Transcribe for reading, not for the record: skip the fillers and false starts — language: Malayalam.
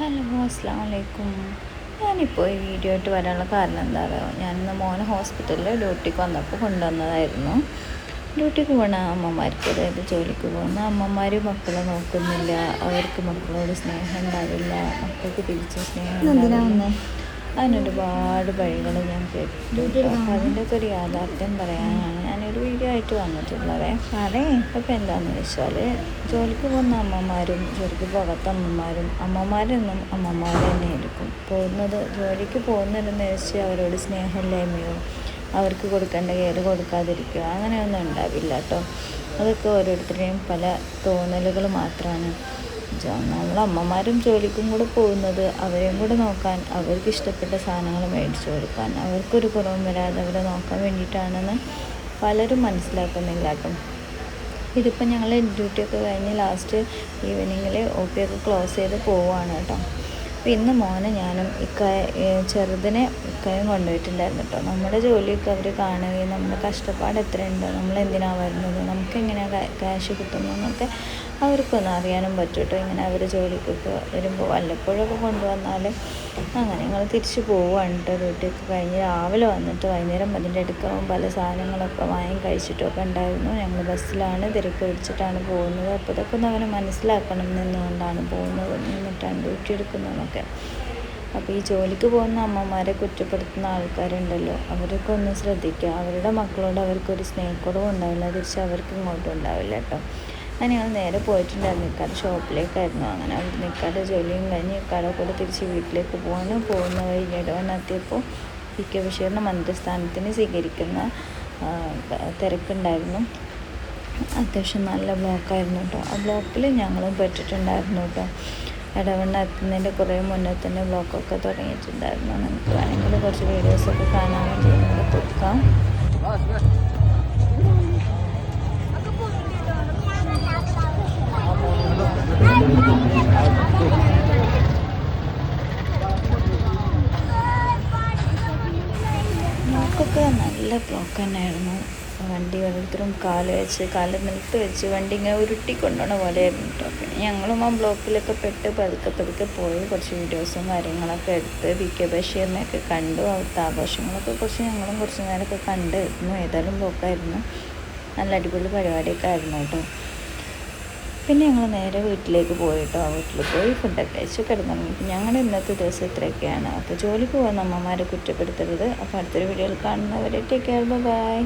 ഹലോ, അസ്സലാമു അലൈക്കും. ഞാനിപ്പോൾ ഈ വീഡിയോ ആയിട്ട് വരാനുള്ള കാരണം എന്താ പറയുക, ഞാനിന്ന് മോനെ ഹോസ്പിറ്റലിൽ ഡ്യൂട്ടിക്ക് വന്നപ്പോൾ കൊണ്ടുവന്നതായിരുന്നു. ഡ്യൂട്ടിക്ക് പോണ അമ്മമാർക്ക്, അതായത് ജോലിക്ക് പോകുന്ന അമ്മമാർ മക്കളെ നോക്കുന്നില്ല, അവർക്ക് മക്കളോട് സ്നേഹം ഉണ്ടാവില്ല, മക്കൾക്ക് തിരിച്ച് സ്നേഹം ഉണ്ടാവില്ല. അതിനൊരുപാട് വഴികൾ ഞാൻ കേട്ടു. അപ്പോൾ അതിൻ്റെയൊക്കെ ഒരു യാഥാർത്ഥ്യം പറയാനാണ് ഞാനൊരു വീഡിയോ ആയിട്ട് വന്നിട്ടുള്ളത്. അപ്പോൾ എന്താണെന്ന് വെച്ചാൽ, ജോലിക്ക് പോകുന്ന അമ്മമാരും ജോലിക്ക് പോകാത്ത അമ്മമാരെന്നും അമ്മമാർ തന്നെ ആയിരിക്കും. ജോലിക്ക് പോകുന്നതെന്ന് വെച്ചാൽ അവരോട് സ്നേഹമില്ലായ്മയോ അവർക്ക് കൊടുക്കേണ്ട കെയർ കൊടുക്കാതിരിക്കുക അങ്ങനെയൊന്നും ഉണ്ടാവില്ല കേട്ടോ. അതൊക്കെ ഓരോരുത്തരുടെയും പല തോന്നലുകൾ മാത്രമാണ്. നമ്മൾ അമ്മമാരും ജോലിക്കും കൂടെ പോകുന്നത് അവരെയും കൂടെ നോക്കാൻ, അവർക്ക് ഇഷ്ടപ്പെട്ട സാധനങ്ങൾ മേടിച്ചു കൊടുക്കാൻ, അവർക്കൊരു കുറവും വരാതെ അവരെ നോക്കാൻ വേണ്ടിയിട്ടാണെന്ന് പലരും മനസ്സിലാക്കുന്നില്ല കേട്ടോ. ഇതിപ്പോൾ ഞങ്ങൾ ഡ്യൂട്ടിയൊക്കെ കഴിഞ്ഞ് ലാസ്റ്റ് ഈവനിങ്ങിൽ OP ഒക്കെ ക്ലോസ് ചെയ്ത് പോവുകയാണ് കേട്ടോ. അപ്പോൾ ഇന്ന് മോനെ ഞാനും ചെറുതിനെ ഇക്കയും കൊണ്ടുപോയിട്ടുണ്ടായിരുന്നു കേട്ടോ. നമ്മുടെ ജോലിയൊക്കെ അവർ കാണുകയും നമ്മുടെ കഷ്ടപ്പാട് എത്രയുണ്ട്, നമ്മളെന്തിനാണ് വരുന്നത്, നമുക്കെങ്ങനെയാണ് ക്യാഷ് കിട്ടുന്നതെന്നൊക്കെ അവർക്കൊന്ന് അറിയാനും പറ്റും കേട്ടോ. ഇങ്ങനെ അവർ ജോലിക്കൊക്കെ വരുമ്പോൾ വല്ലപ്പോഴൊക്കെ കൊണ്ടുവന്നാൽ അങ്ങനെ ഞങ്ങൾ തിരിച്ച് പോവുകയാണ് കേട്ടോ. ഡ്യൂട്ടിയൊക്കെ കഴിഞ്ഞ് രാവിലെ വന്നിട്ട് വൈകുന്നേരം അതിൻ്റെ അടുക്കാവും പല സാധനങ്ങളൊക്കെ വാങ്ങി കഴിച്ചിട്ടൊക്കെ ഉണ്ടായിരുന്നു. ഞങ്ങൾ ബസ്സിലാണ് തിരക്ക് പിടിച്ചിട്ടാണ് പോകുന്നത്. അപ്പോൾ ഇതൊക്കെ ഒന്ന് അവനെ മനസ്സിലാക്കണം നിന്നുകൊണ്ടാണ് പോകുന്നത്, നിന്നിട്ടാണ് ഡ്യൂട്ടി എടുക്കുന്നതെന്നൊക്കെ. അപ്പോൾ ഈ ജോലിക്ക് പോകുന്ന അമ്മമാരെ കുറ്റപ്പെടുത്തുന്ന ആൾക്കാരുണ്ടല്ലോ, അവരൊക്കെ ഒന്ന് ശ്രദ്ധിക്കുക. അവരുടെ മക്കളോട് അവർക്കൊരു സ്നേഹക്കുറവും ഉണ്ടാവില്ല, തിരിച്ച് അവർക്ക് ഇങ്ങോട്ടും ഉണ്ടാവില്ല കേട്ടോ. അങ്ങനെ ഞങ്ങൾ നേരെ പോയിട്ടുണ്ടായിരുന്നു ഇക്കാടെ ഷോപ്പിലേക്കായിരുന്നു. അങ്ങനെ അവിടെ നിൽക്കാതെ ജോലിയും കഴിഞ്ഞ് ഇക്കാടെ കൂടെ തിരിച്ച് വീട്ടിലേക്ക് പോകുന്ന വഴി ഇടവണ്ണെത്തിയപ്പോൾ PK ബഷീറിൻ്റെ മന്ത്രിസ്ഥാനത്തിന് സ്വീകരിക്കുന്ന തിരക്കുണ്ടായിരുന്നു. അത്യാവശ്യം നല്ല ബ്ലോക്കായിരുന്നു കേട്ടോ. ആ ബ്ലോക്കിൽ ഞങ്ങളും പെട്ടിട്ടുണ്ടായിരുന്നു കേട്ടോ. ഇടവണ്ണ എത്തുന്നതിൻ്റെ കുറേ മുന്നേ തന്നെ ബ്ലോക്കൊക്കെ തുടങ്ങിയിട്ടുണ്ടായിരുന്നു. നിങ്ങൾക്ക് വേണമെങ്കിൽ കുറച്ച് വീഡിയോസൊക്കെ കാണാൻ വേണ്ടി ഇവിടെ കൊടുക്കാം. ബ്ലോക്കൊക്കെ നല്ല ബ്ലോക്ക് തന്നെയായിരുന്നു. വണ്ടി ഓരോരുത്തരും കാല് നിലത്ത് വെച്ച് വണ്ടി ഇങ്ങനെ ഉരുട്ടി കൊണ്ടുപോകണ പോലെ ആയിരുന്നു കേട്ടോ. പിന്നെ ഞങ്ങളും ആ ബ്ലോക്കിലൊക്കെ പെട്ട് പതുക്കെ പോയി കുറച്ച് വീഡിയോസും കാര്യങ്ങളൊക്കെ എടുത്ത് PK ബഷീറിനെയൊക്കെ കണ്ടു. അവിടുത്തെ ആഘോഷങ്ങളൊക്കെ ഞങ്ങളും കുറച്ച് നേരമൊക്കെ കണ്ടിരുന്നു. ഏതായാലും ബ്ലോക്കായിരുന്നു. നല്ല അടിപൊളി പരിപാടിയൊക്കെ ആയിരുന്നു കേട്ടോ. പിന്നെ ഞങ്ങൾ നേരെ വീട്ടിലേക്ക് പോയിട്ടോ. വീട്ടിൽ പോയി ഫുഡൊക്കെ കഴിച്ച് കിടന്നുറങ്ങി. ഞങ്ങളുടെ ഇന്നത്തെ ദിവസം ഇത്രയൊക്കെയാണ്. അപ്പോൾ ജോലിക്ക് പോകുന്ന അമ്മമാരെ കുറ്റപ്പെടുത്തരുത്. അപ്പോൾ അടുത്തൊരു വീഡിയോയിൽ കാണുന്നവരെ ടേക്ക് കെയർ, ബൈ.